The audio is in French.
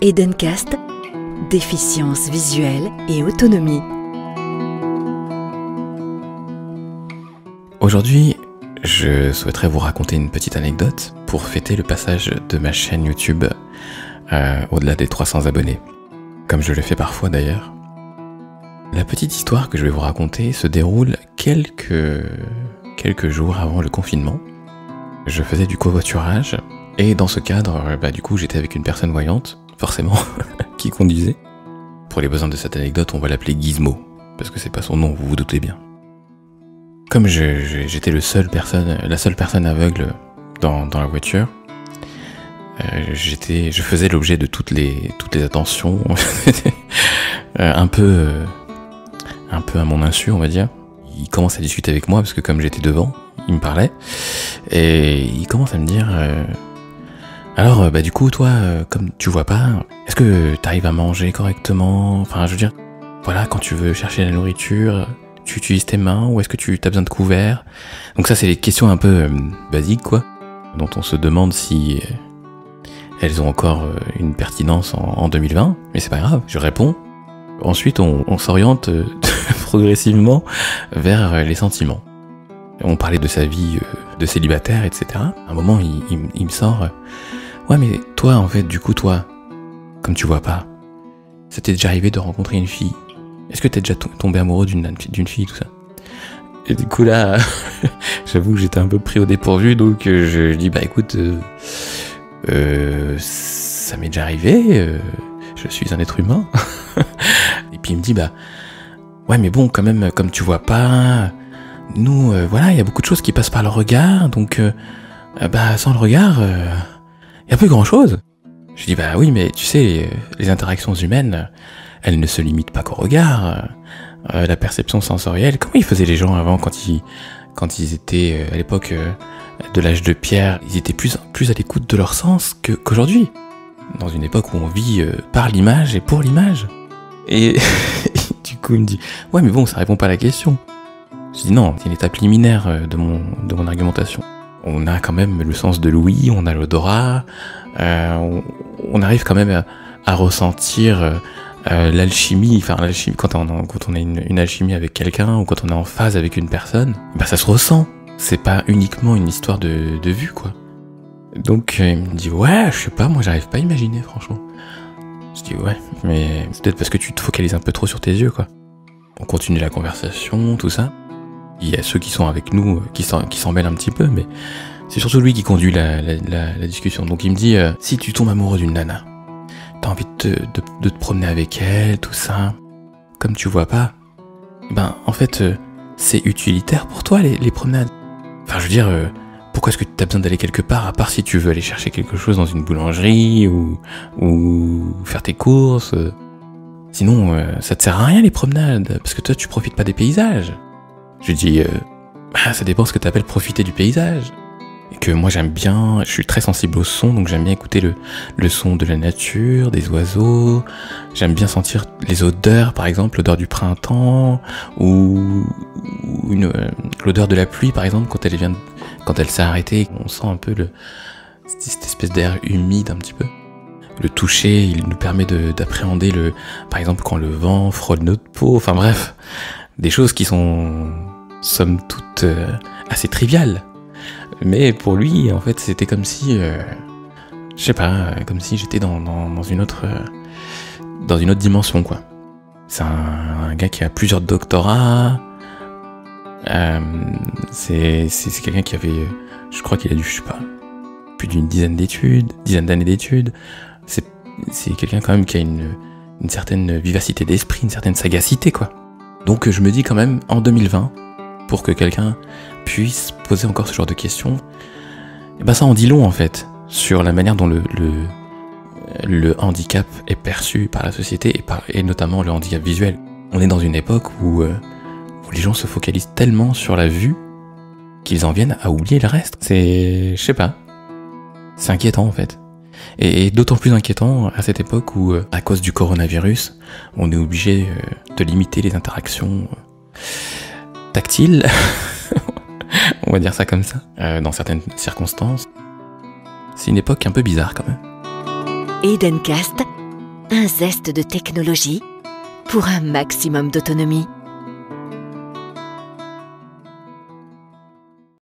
Edencast, déficience visuelle et autonomie. Aujourd'hui, je souhaiterais vous raconter une petite anecdote pour fêter le passage de ma chaîne YouTube au-delà des 300 abonnés, comme je le fais parfois d'ailleurs. La petite histoire que je vais vous raconter se déroule quelques jours avant le confinement. Je faisais du covoiturage et dans ce cadre, du coup, j'étais avec une personne voyante, forcément, qui conduisait. Pour les besoins de cette anecdote, on va l'appeler Gizmo, parce que c'est pas son nom, vous vous doutez bien. Comme j'étais la seule personne aveugle dans la voiture, je faisais l'objet de toutes les attentions, un peu à mon insu, on va dire. Il commence à discuter avec moi parce que comme j'étais devant, il me parlait et il commence à me dire alors du coup toi comme tu vois pas, est-ce que t'arrives à manger correctement, enfin je veux dire voilà, quand tu veux chercher la nourriture, tu utilises tes mains ou est-ce que tu as besoin de couverts? Donc ça c'est les questions un peu basiques quoi, dont on se demande si elles ont encore une pertinence en 2020, mais c'est pas grave, je réponds. Ensuite on s'oriente progressivement vers les sentiments. On parlait de sa vie de célibataire, etc. À un moment il me sort ouais mais toi en fait du coup toi, comme tu vois pas, ça t'est déjà arrivé de rencontrer une fille? Est-ce que t'es déjà tombé amoureux d'une fille, tout ça? Et du coup là, j'avoue que j'étais un peu pris au dépourvu, donc je dis écoute, ça m'est déjà arrivé, je suis un être humain. Et puis il me dit ouais mais bon quand même, comme tu vois pas, nous voilà, il y a beaucoup de choses qui passent par le regard, donc sans le regard, il y a plus grand chose. Je dis oui mais tu sais, les interactions humaines, elles ne se limitent pas qu'au regard. La perception sensorielle, comment ils faisaient les gens avant quand ils étaient à l'époque de l'âge de pierre, ils étaient plus à l'écoute de leur sens qu'aujourd'hui, dans une époque où on vit par l'image et pour l'image. Et du coup il me dit ouais mais bon ça répond pas à la question. Je dis non, c'est une étape liminaire de mon argumentation. On a quand même le sens de l'ouïe, on a l'odorat, on arrive quand même à ressentir l'alchimie, quand on a une alchimie avec quelqu'un ou quand on est en phase avec une personne, ça se ressent. C'est pas uniquement une histoire de vue quoi. Donc il me dit ouais, je sais pas, moi j'arrive pas à imaginer franchement. Je dis ouais, mais c'est peut-être parce que tu te focalises un peu trop sur tes yeux quoi. On continue la conversation, tout ça. Il y a ceux qui sont avec nous qui s'en mêlent un petit peu, mais c'est surtout lui qui conduit la discussion. Donc il me dit si tu tombes amoureux d'une nana, t'as envie de te promener avec elle, tout ça, comme tu vois pas, en fait c'est utilitaire pour toi les promenades. Enfin je veux dire, pourquoi est-ce que t'as besoin d'aller quelque part à part si tu veux aller chercher quelque chose dans une boulangerie ou faire tes courses. Sinon ça te sert à rien les promenades, parce que toi tu profites pas des paysages. Je lui dis ça dépend ce que t'appelles profiter du paysage. Et que moi j'aime bien, je suis très sensible au son, donc j'aime bien écouter le son de la nature, des oiseaux, j'aime bien sentir les odeurs, par exemple l'odeur du printemps, ou l'odeur de la pluie par exemple, quand elle s'est arrêtée, on sent un peu cette espèce d'air humide un petit peu. Le toucher, il nous permet d'appréhender par exemple quand le vent frôle notre peau, enfin bref, des choses qui sont somme toute assez triviales. Mais pour lui, en fait, c'était comme si, je sais pas, comme si j'étais dans une autre dimension, quoi. C'est un gars qui a plusieurs doctorats. C'est quelqu'un qui avait, je crois qu'il a dû, je sais pas, plus d'une dizaine d'années d'études. C'est quelqu'un quand même qui a une certaine vivacité d'esprit, une certaine sagacité, quoi. Donc je me dis quand même, en 2020, pour que quelqu'un puisse poser encore ce genre de questions, ça en dit long en fait sur la manière dont le handicap est perçu par la société et notamment le handicap visuel. On est dans une époque où les gens se focalisent tellement sur la vue qu'ils en viennent à oublier le reste. Je sais pas, c'est inquiétant en fait. Et d'autant plus inquiétant à cette époque où, à cause du coronavirus, on est obligé de limiter les interactions tactiles, on va dire ça comme ça, dans certaines circonstances. C'est une époque un peu bizarre quand même. Edencast, un zeste de technologie pour un maximum d'autonomie.